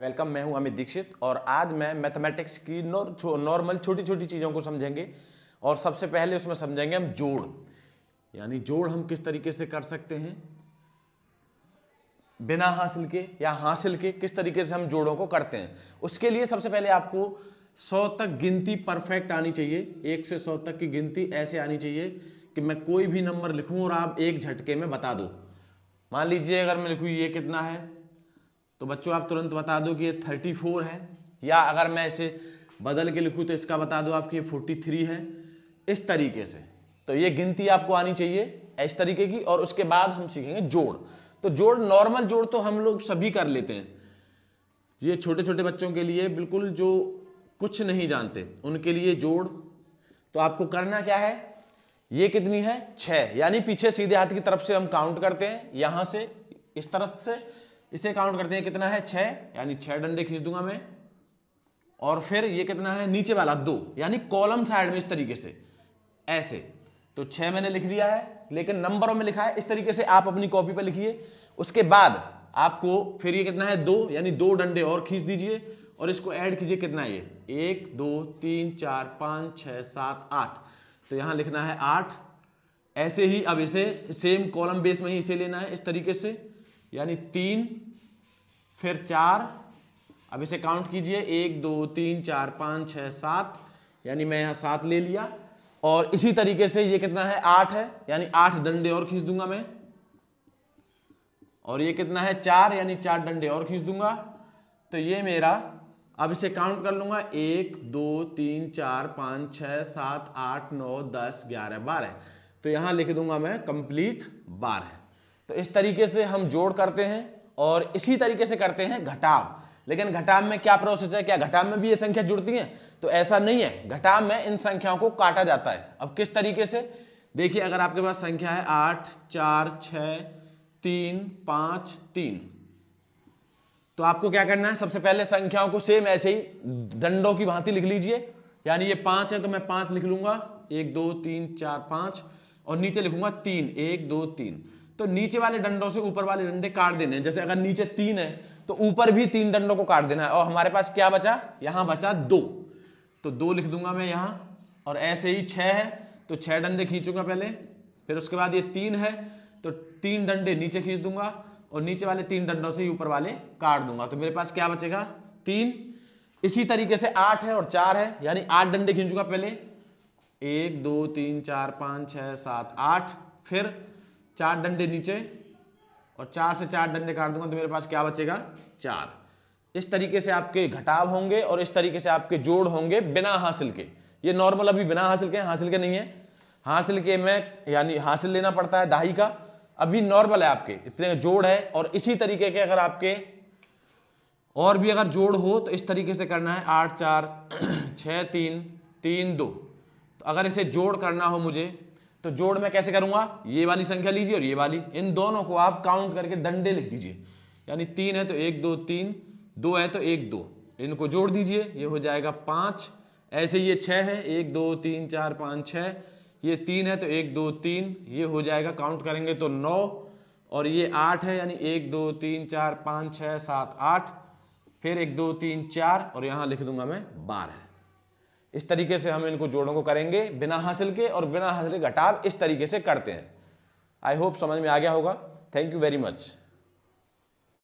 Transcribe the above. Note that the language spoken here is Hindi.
वेलकम, मैं हूं अमित दीक्षित और आज मैं मैथमेटिक्स की नॉर्मल छोटी छोटी चीज़ों को समझेंगे। और सबसे पहले उसमें समझेंगे हम जोड़, यानी जोड़ हम किस तरीके से कर सकते हैं बिना हासिल के या हासिल के, किस तरीके से हम जोड़ों को करते हैं। उसके लिए सबसे पहले आपको 100 तक गिनती परफेक्ट आनी चाहिए। 1 से 100 तक की गिनती ऐसे आनी चाहिए कि मैं कोई भी नंबर लिखूं और आप एक झटके में बता दो। मान लीजिए अगर मैं लिखूं ये कितना है, तो बच्चों आप तुरंत बता दो कि ये 34 है। या अगर मैं इसे बदल के लिखूं तो इसका बता दो आपकी 43 है। इस तरीके से तो ये गिनती आपको आनी चाहिए इस तरीके की। और उसके बाद हम सीखेंगे जोड़। तो जोड़, नॉर्मल जोड़ तो हम लोग सभी कर लेते हैं। ये छोटे छोटे बच्चों के लिए, बिल्कुल जो कुछ नहीं जानते उनके लिए जोड़। तो आपको करना क्या है, ये कितनी है 6, यानी पीछे सीधे हाथ की तरफ से हम काउंट करते हैं, यहां से इस तरफ से इसे काउंट करते हैं, कितना है 6, यानी 6 डंडे खींच दूंगा मैं। और फिर ये कितना है नीचे वाला 2, यानी कॉलम साइड में इस तरीके से ऐसे। तो 6 मैंने लिख दिया है, लेकिन नंबरों में लिखा है, इस तरीके से आप अपनी कॉपी पर लिखिए। उसके बाद आपको फिर ये कितना है 2, यानी 2 डंडे और खींच दीजिए और इसको ऐड कीजिए। कितना है ये 1 2 3 4 5 6 7 8, तो यहां लिखना है 8। ऐसे ही अब इसे सेम कॉलम बेस में ही इसे लेना है इस तरीके से, यानी 3 फिर 4। अब इसे काउंट कीजिए 1 2 3 4 5 6 7, यानी मैं यहां 7 ले लिया। और इसी तरीके से ये कितना है 8 है, यानी 8 डंडे और खींच दूंगा मैं। और ये कितना है 4, यानी 4 डंडे और खींच दूंगा। तो ये मेरा, अब इसे काउंट कर लूंगा 1 2 3 4 5 6 7 8 9 10 11 12। तो यहां लिख दूंगा मैं कंप्लीट 12। तो इस तरीके से हम जोड़ करते हैं और इसी तरीके से करते हैं घटाव। लेकिन घटाव में क्या प्रोसेस है, क्या घटाव में भी ये संख्या जुड़ती है? तो ऐसा नहीं है, घटाव में इन संख्याओं को काटा जाता है। अब किस तरीके से, देखिए अगर आपके पास संख्या है 8 4 6 3 5 3, तो आपको क्या करना है, सबसे पहले संख्याओं को सेम ऐसे ही डंडों की भांति लिख लीजिए। यानी ये 5 है तो मैं 5 लिख लूंगा, 1 2 3 4 5, और नीचे लिखूंगा 3 1 2 3। तो नीचे वाले डंडों से ऊपर वाले डंडे काट देने हैं। जैसे अगर नीचे 3 है तो ऊपर भी 3 डंडों को काट देना है। और हमारे पास क्या बचा, यहां बचा 2, तो 2 लिख दूंगा मैं यहां। और ऐसे ही 6 है तो 6 डंडे खींचूंगा पहले, फिर उसके बाद ये 3 है तो 3 डंडे नीचे खींच दूंगा और नीचे वाले 3 डंडों से ऊपर वाले काट दूंगा। तो मेरे पास क्या बचेगा 3। इसी तरीके से 8 है और 4 है, यानी 8 डंडे खींचूंगा पहले, 1 2 3 4 5 6 7 8, फिर 4 डंडे नीचे और 4 से 4 डंडे काट दूंगा। तो मेरे पास क्या बचेगा 4। इस तरीके से आपके घटाव होंगे और इस तरीके से आपके जोड़ होंगे बिना हासिल के। ये नॉर्मल अभी बिना हासिल के, हासिल के नहीं है। हासिल के में यानी हासिल लेना पड़ता है दाही का, अभी नॉर्मल है आपके इतने जोड़ है। और इसी तरीके के अगर आपके और भी अगर जोड़ हो तो इस तरीके से करना है 8 4 6 3 3 2। तो अगर इसे जोड़ करना हो मुझे तो जोड़ में कैसे करूंगा, ये वाली संख्या लीजिए और ये वाली, इन दोनों को आप काउंट करके डंडे लिख दीजिए। यानी 3 है तो 1 2 3, 2 है तो 1 2, इनको जोड़ दीजिए, ये हो जाएगा 5। ऐसे ये 6 है 1 2 3 4 5 6, ये 3 है तो 1 2 3, ये हो जाएगा काउंट करेंगे तो 9। और ये 8 है, यानी 1 2 3 4 5 6 7 8, फिर 1 2 3 4, और यहां लिख दूंगा मैं 12। इस तरीके से हम इनको जोड़ों को करेंगे बिना हासिल के, और बिना हासिल के घटाव इस तरीके से करते हैं। आई होप समझ में आ गया होगा। Thank you very much.